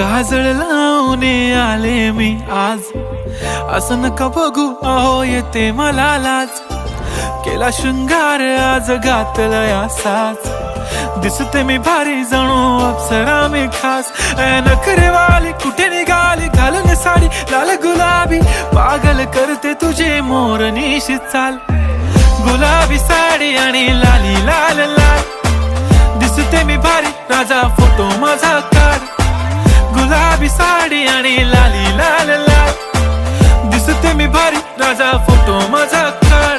काजळ लावून आले मी आज, असं नका बघू अहो येते मला लाज. केला शृंगार आज घातलाय असाच, दिसते मी भारी जणू अप्सरा मी खास. नखरेवाली कुठे निघाली घालून साडी लाल गुलाबी, पागल करते तुझे मोरनीशी चाल. गुलाबी साडी आणि लाली लाल लाल, दिसते मी भारी राजा फोटो माझा काढ. गुलाबी साडी आणि लाली लाल लाल, दिसते मी भारी राजा फोटो माझा काढ.